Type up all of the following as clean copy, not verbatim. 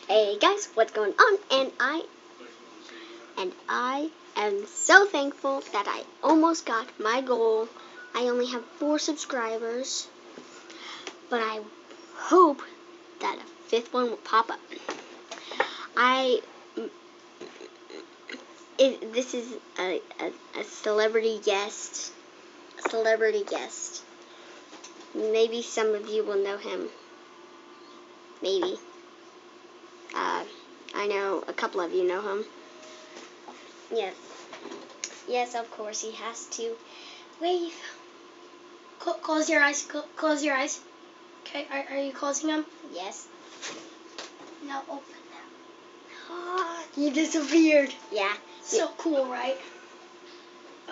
Hey guys, what's going on? And I am so thankful that I almost got my goal. I only have 4 subscribers, but I hope that a 5th one will pop up. This is a celebrity guest. A celebrity guest. Maybe some of you will know him. Maybe. I know a couple of you know him. Yes. Yes, of course, he has to wave. Close your eyes. Close your eyes. Okay, are you closing them? Yes. Now open them. You disappeared. Yeah. So cool, right?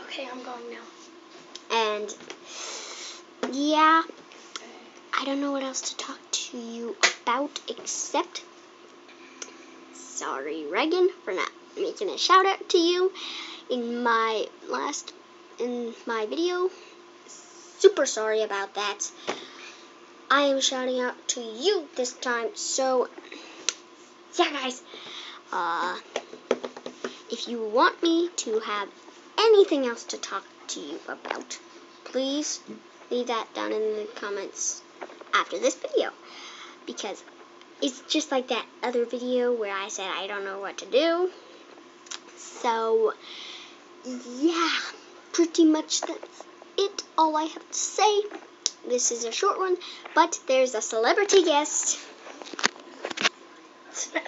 Okay, I'm going now. And, yeah, I don't know what else to talk to you about except, sorry, Reagan, for not making a shout out to you in my video. Super sorry about that. I am shouting out to you this time. So, yeah, guys. If you want me to have anything else to talk to you about, please leave that down in the comments after this video. Because it's just like that other video where I said I don't know what to do. So, yeah, pretty much that's it. All I have to say. This is a short one, but there's a celebrity guest.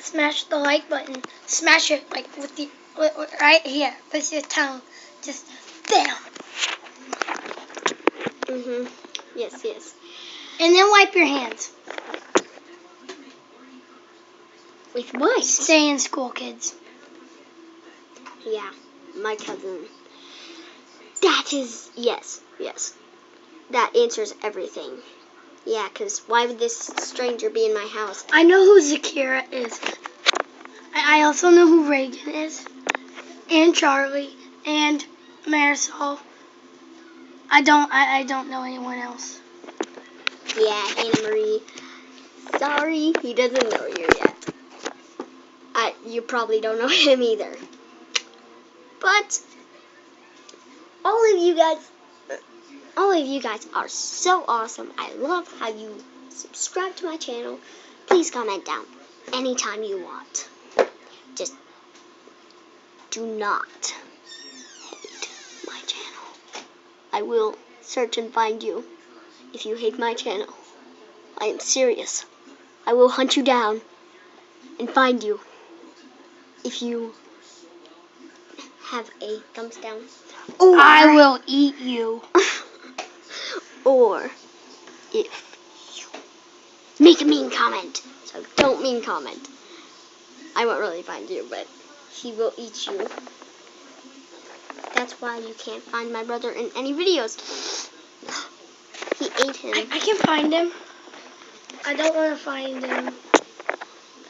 Smash the like button. Smash it like with the right here with your tongue. Just bam. Yes. And then wipe your hands. With what? Stay in school, kids. Yeah, my cousin. That is, yes. That answers everything. Yeah, because why would this stranger be in my house? I know who Zakira is. I also know who Reagan is. And Charlie. And Marisol. I don't know anyone else. Yeah, Hannah Marie. Sorry, he doesn't know you yet. You probably don't know him either. But all of you guys are so awesome. I love how you subscribe to my channel. Please comment down anytime you want. Just do not hate my channel. I will search and find you if you hate my channel. I am serious. I will hunt you down and find you if you have a thumbs down. Or I will eat you. Or if you make a mean comment. So don't mean comment. I won't really find you, but he will eat you. That's why you can't find my brother in any videos. He ate him. I can find him. I don't want to find him.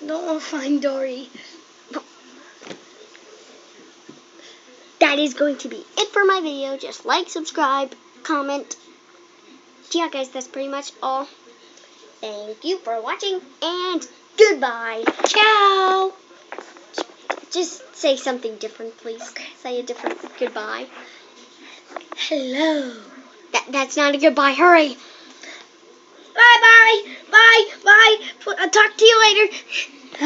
I don't want to find Dory. That is going to be it for my video. Just like, subscribe, comment. Yeah, guys, that's pretty much all. Thank you for watching, and goodbye. Ciao. Just say something different, please. Okay. Say a different goodbye. Hello. That's not a goodbye. Hurry. Bye. I'll talk to you later.